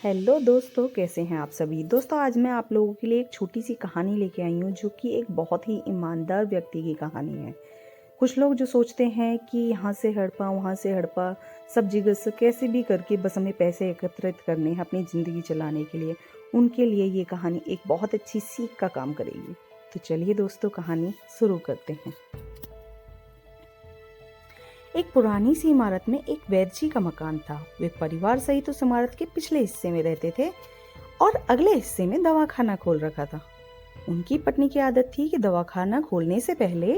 Hello दोस्तों, कैसे हैं आप सभी। दोस्तों, आज मैं आप लोगों के लिए एक छोटी सी कहानी लेके आई हूँ जो कि एक बहुत ही ईमानदार व्यक्ति की कहानी है। कुछ लोग जो सोचते हैं कि यहाँ से हड़पा वहाँ से हड़पा, सब जगह से कैसे भी करके बस हमें पैसे एकत्रित करने हैं अपनी ज़िंदगी चलाने के लिए, उनके लिए ये कहानी एक बहुत अच्छी सीख का काम करेगी। तो चलिए दोस्तों, कहानी शुरू करते हैं। एक पुरानी सी इमारत में एक वैद्य जी का मकान था। वे परिवार सहित उस इमारत के पिछले हिस्से में रहते थे और अगले हिस्से में दवाखाना खोल रखा था। उनकी पत्नी की आदत थी कि दवाखाना खोलने से पहले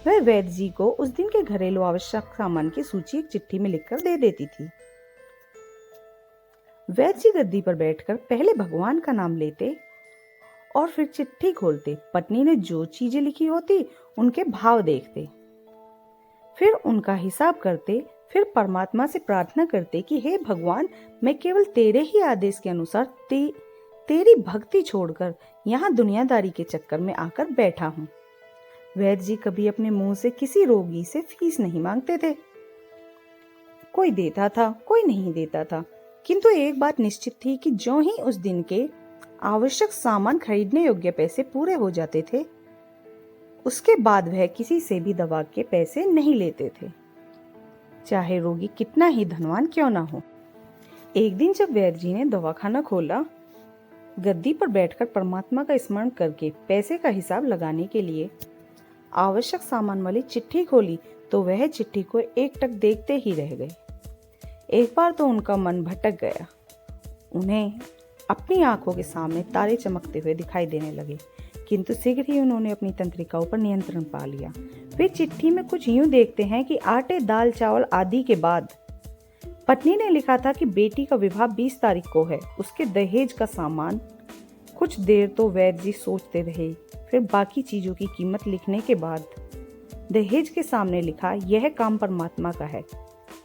वह वैद्य जी को उस दिन के घरेलू आवश्यक सामान की सूची एक चिट्ठी में लिखकर दे देती थी। वैद्य जी गद्दी पर बैठकर पहले भगवान का नाम लेते और फिर चिट्ठी खोलते। पत्नी ने जो चीजें लिखी होती उनके भाव देखते, फिर उनका हिसाब करते, फिर परमात्मा से प्रार्थना करते कि हे भगवान, मैं केवल तेरे ही आदेश के अनुसार तेरी भक्ति छोड़कर यहाँ दुनियादारी के चक्कर में आकर बैठा हूँ। वैद्य जी कभी अपने मुंह से किसी रोगी से फीस नहीं मांगते थे। कोई देता था, कोई नहीं देता था, किंतु एक बात निश्चित थी कि जो ही उस दिन के आवश्यक सामान खरीदने योग्य पैसे पूरे हो जाते थे, उसके बाद वह किसी से भी दवा के पैसे नहीं लेते थे, चाहे रोगी कितना ही धनवान क्यों ना हो। एक दिन जब वैद्य जी ने दवाखाना खोला, गद्दी पर बैठकर परमात्मा का स्मरण करके पैसे का हिसाब लगाने के लिए आवश्यक सामान वाली चिट्ठी खोली, तो वह चिट्ठी को एकटक देखते ही रह गए। एक बार तो उनका मन भटक गया। उन्हें अपनी आंखों के सामने तारे चमकते हुए दिखाई देने लगे, किंतु शीघ्र ही उन्होंने अपनी तंत्रिकाओं पर नियंत्रण पा लिया। वे चिट्ठी में कुछ यूं देखते हैं कि आटे, दाल, चावल आदि के बाद पत्नी ने लिखा था कि बेटी का विवाह 20 तारीख को है, उसके दहेज का सामान। कुछ देर तो वैद्य जी सोचते रहे, फिर बाकी चीजों की कीमत लिखने के बाद दहेज के सामने लिखा, यह काम परमात्मा का है,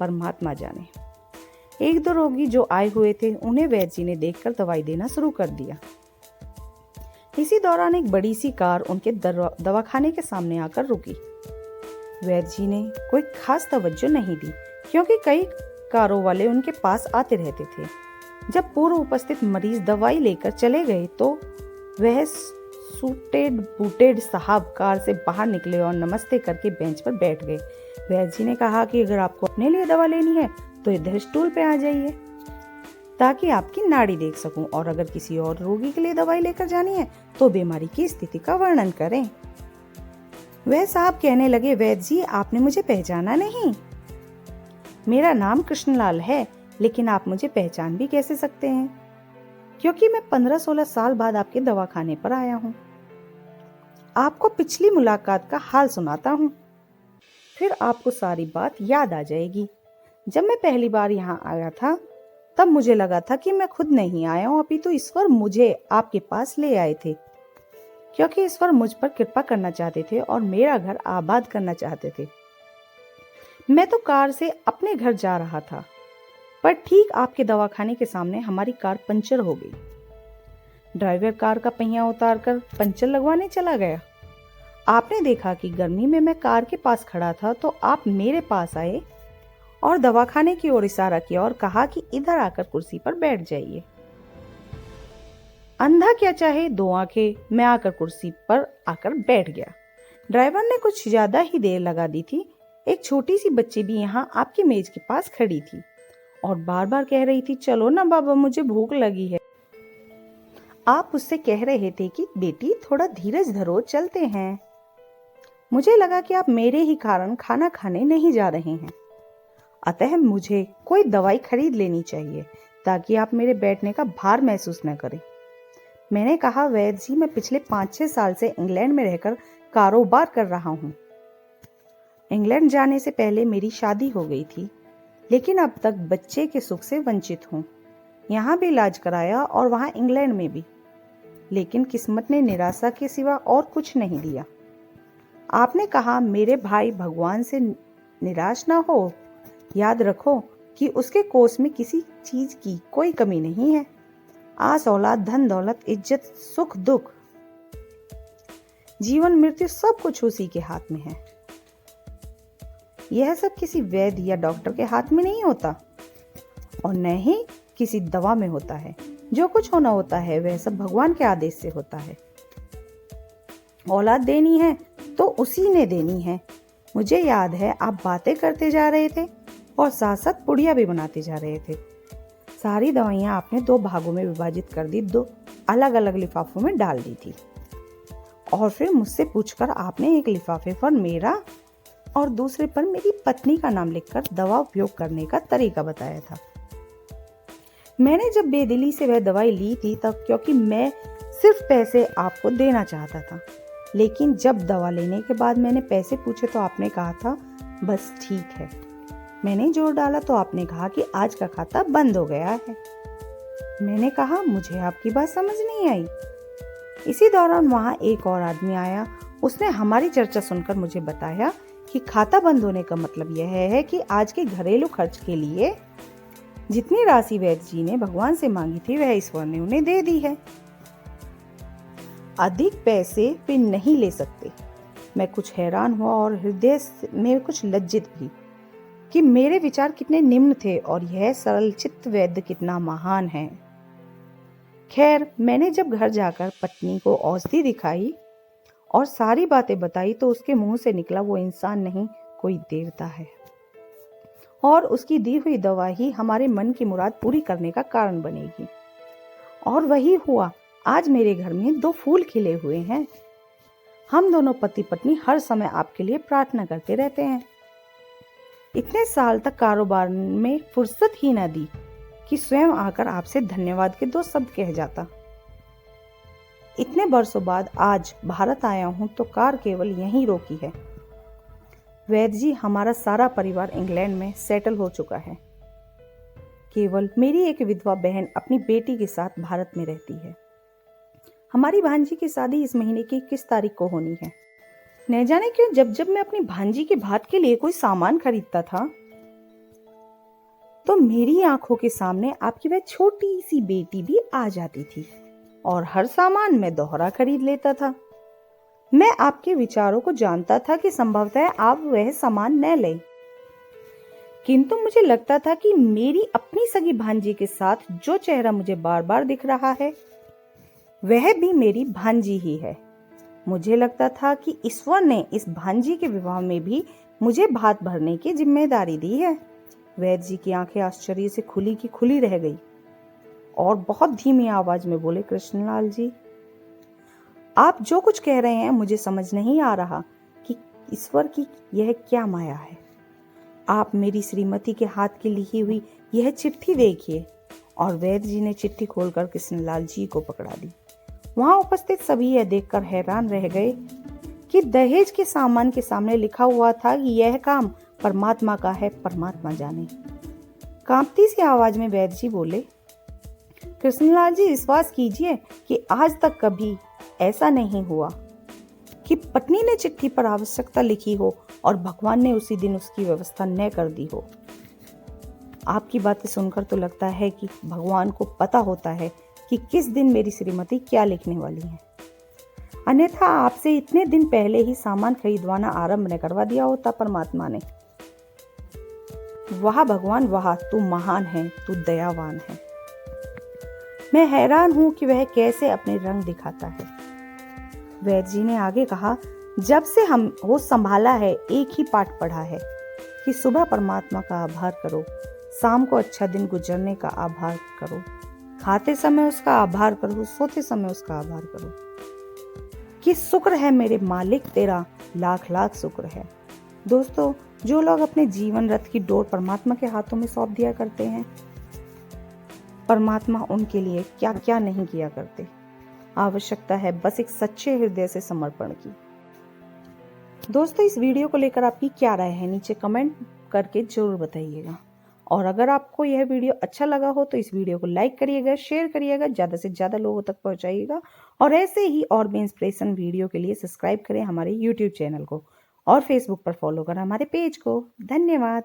परमात्मा जाने। एक दो रोगी जो आए हुए थे उन्हें वैद्य जी ने देखकर दवाई देना शुरू कर दिया। इसी दौरान एक बड़ी सी कार उनके दवाखाने के सामने आकर रुकी। वैद्य जी ने कोई खास तवज्जो नहीं दी, क्योंकि कई कारों वाले उनके पास आते रहते थे। जब पूर्व उपस्थित मरीज दवाई लेकर चले गए तो वह सूटेड बूटेड साहब कार से बाहर निकले और नमस्ते करके बेंच पर बैठ गए। वैद्य जी ने कहा कि अगर आपको अपने लिए दवा लेनी है तो इधर स्टूल पे आ जाइए, ताकि आपकी नाड़ी देख सकूं, और अगर किसी और रोगी के लिए दवाई लेकर जानी है तो बीमारी की स्थिति का वर्णन करें। वह साहब कहने लगे, वैद्य जी, आपने मुझे पहचाना नहीं। मेरा नाम कृष्णलाल है, लेकिन आप मुझे पहचान भी कैसे सकते हैं, क्योंकि मैं 15-16 साल बाद आपके दवाखाने पर आया हूँ। आपको पिछली मुलाकात का हाल सुनाता हूँ, फिर आपको सारी बात याद आ जाएगी। जब मैं पहली बार यहाँ आया था तब मुझे लगा था कि मैं खुद नहीं आया हूँ, अपितु ईश्वर मुझे आपके पास ले आए थे, क्योंकि ईश्वर मुझ पर कृपा करना चाहते थे और मेरा घर आबाद करना चाहते थे। मैं तो कार से अपने घर जा रहा था, पर ठीक आपके दवाखाने के सामने हमारी कार पंचर हो गई। ड्राइवर कार का पहिया उतारकर पंचर लगवाने चला गया। आपने देखा कि गर्मी में मैं कार के पास खड़ा था, तो आप मेरे पास आए और दवाखाने की ओर इशारा किया और कहा कि इधर आकर कुर्सी पर बैठ जाइए। अंधा क्या चाहे दो आंखें, मैं आकर कुर्सी पर आकर बैठ गया। ड्राइवर ने कुछ ज्यादा ही देर लगा दी थी। एक छोटी सी बच्ची भी यहाँ आपकी मेज के पास खड़ी थी और बार बार कह रही थी, चलो ना बाबा, मुझे भूख लगी है। आप उससे कह रहे थे कि बेटी, थोड़ा धीरज धरो, चलते हैं। मुझे लगा कि आप मेरे ही कारण खाना खाने नहीं जा रहे हैं, अतः मुझे कोई दवाई खरीद लेनी चाहिए ताकि आप मेरे बैठने का भार महसूस न करें। मैंने कहा, वैद्य जी, मैं पिछले 5-6 साल से इंग्लैंड में रहकर कारोबार कर रहा हूँ। इंग्लैंड जाने से पहले मेरी शादी हो गई थी, लेकिन अब तक बच्चे के सुख से वंचित हूँ। यहाँ भी इलाज कराया और वहाँ इंग्लैंड में भी, लेकिन किस्मत ने निराशा के सिवा और कुछ नहीं दिया। आपने कहा, मेरे भाई, भगवान से निराश ना हो। याद रखो कि उसके कोष में किसी चीज की कोई कमी नहीं है। आस औलाद, धन दौलत, इज्जत, सुख दुख, जीवन मृत्यु सब कुछ उसी के हाथ में है। यह सब किसी वैद्य या डॉक्टर के हाथ में नहीं होता, और न ही किसी दवा में होता है। जो कुछ होना होता है वह सब भगवान के आदेश से होता है। औलाद देनी है तो उसी ने देनी है। मुझे याद है आप बातें करते जा रहे थे और साथ साथ पुड़िया भी बनाते जा रहे थे। सारी दवाइयाँ आपने 2 भागों में विभाजित कर दी, 2 अलग अलग लिफाफों में डाल दी थी और फिर मुझसे पूछकर आपने एक लिफाफे पर मेरा और दूसरे पर मेरी पत्नी का नाम लिखकर दवा उपयोग करने का तरीका बताया था। मैंने जब बेदिली से वह दवाई ली थी तब क्योंकि मैं सिर्फ पैसे आपको देना चाहता था, लेकिन जब दवा लेने के बाद मैंने पैसे पूछे तो आपने कहा था बस ठीक है। मैंने जोर डाला तो आपने कहा कि आज का खाता बंद हो गया है। मैंने कहा मुझे आपकी बात समझ नहीं आई। इसी दौरान वहां एक और आदमी आया। उसने हमारी चर्चा सुनकर मुझे बताया कि खाता बंद होने का मतलब यह है कि आज के घरेलू खर्च के लिए जितनी राशि वैद्य जी ने भगवान से मांगी थी वह ईश्वर ने उन्हें दे दी है। अधिक पैसे वे नहीं ले सकते। मैं कुछ हैरान हुआ और हृदय में कुछ लज्जित भी कि मेरे विचार कितने निम्न थे और यह सरल चित्त वैद्य कितना महान है। खैर, मैंने जब घर जाकर पत्नी को औषधि दिखाई और सारी बातें बताई तो उसके मुंह से निकला वो इंसान नहीं कोई देवता है और उसकी दी हुई दवा ही हमारे मन की मुराद पूरी करने का कारण बनेगी। और वही हुआ। आज मेरे घर में 2 फूल खिले हुए हैं। हम दोनों पति पत्नी हर समय आपके लिए प्रार्थना करते रहते हैं। इतने साल तक कारोबार में फुर्सत ही न दी कि स्वयं आकर आपसे धन्यवाद के 2 शब्द कह जाता। इतने वर्षों बाद आज भारत आया हूं तो कार केवल यहीं रोकी है। वैद्य जी, हमारा सारा परिवार इंग्लैंड में सेटल हो चुका है। केवल मेरी एक विधवा बहन अपनी बेटी के साथ भारत में रहती है। हमारी भांजी की शादी इस महीने की 21 तारीख को होनी है। न जाने क्यों जब जब मैं अपनी भांजी के भात के लिए कोई सामान खरीदता था तो मेरी आंखों के सामने आपकी वह छोटी सी बेटी भी आ जाती थी और हर सामान मैं दोहरा खरीद लेता था। मैं आपके विचारों को जानता था कि संभवतः आप वह सामान न लें, किंतु मुझे लगता था कि मेरी अपनी सगी भांजी के साथ जो चेहरा मुझे बार बार दिख रहा है वह भी मेरी भांजी ही है। मुझे लगता था कि ईश्वर ने इस भांजी के विवाह में भी मुझे भात भरने की जिम्मेदारी दी है। वैद्य जी की आंखें आश्चर्य से खुली की खुली रह गई और बहुत धीमी आवाज में बोले, कृष्णलाल जी, आप जो कुछ कह रहे हैं मुझे समझ नहीं आ रहा कि ईश्वर की यह क्या माया है। आप मेरी श्रीमती के हाथ की लिखी हुई यह चिट्ठी देखिए। और वैद्य जी ने चिट्ठी खोलकर कृष्णलाल जी को पकड़ा दी। वहां उपस्थित सभी यह देखकर हैरान रह गए कि दहेज के सामान के सामने लिखा हुआ था कि यह काम परमात्मा का है, परमात्मा जाने। कांपती सी आवाज में वैद्य जी बोले, कृष्णलाल जी, विश्वास कीजिए कि आज तक कभी ऐसा नहीं हुआ कि पत्नी ने चिट्ठी पर आवश्यकता लिखी हो और भगवान ने उसी दिन उसकी व्यवस्था न कर दी हो। आपकी बातें सुनकर तो लगता है कि भगवान को पता होता है कि किस दिन मेरी श्रीमती क्या लिखने वाली है, अन्यथा आपसे इतने दिन पहले ही सामान खरीदवाना आरंभ न करवा दिया होता परमात्मा ने। वाह भगवान वाह, तू महान है, तू दयावान है। मैं हैरान हूं कि वह कैसे अपने रंग दिखाता है। वैद्य जी ने आगे कहा, जब से हम होश संभाला है एक ही पाठ पढ़ा है कि सुबह परमात्मा का आभार करो, शाम को अच्छा दिन गुजरने का आभार करो, खाते समय उसका आभार करो, सोते समय उसका आभार करो। कि शुक्र है मेरे मालिक, तेरा लाख लाख शुक्र है। दोस्तों, जो लोग अपने जीवन रथ की डोर परमात्मा के हाथों में सौंप दिया करते हैं, परमात्मा उनके लिए क्या क्या नहीं किया करते। आवश्यकता है बस एक सच्चे हृदय से समर्पण की। दोस्तों, इस वीडियो को लेकर आपकी क्या राय है नीचे कमेंट करके जरूर बताइएगा। और अगर आपको यह वीडियो अच्छा लगा हो तो इस वीडियो को लाइक करिएगा, शेयर करिएगा, ज़्यादा से ज़्यादा लोगों तक पहुंचाइएगा। और ऐसे ही और भी इंस्पिरेशन वीडियो के लिए सब्सक्राइब करें हमारे यूट्यूब चैनल को और फेसबुक पर फॉलो करें हमारे पेज को। धन्यवाद।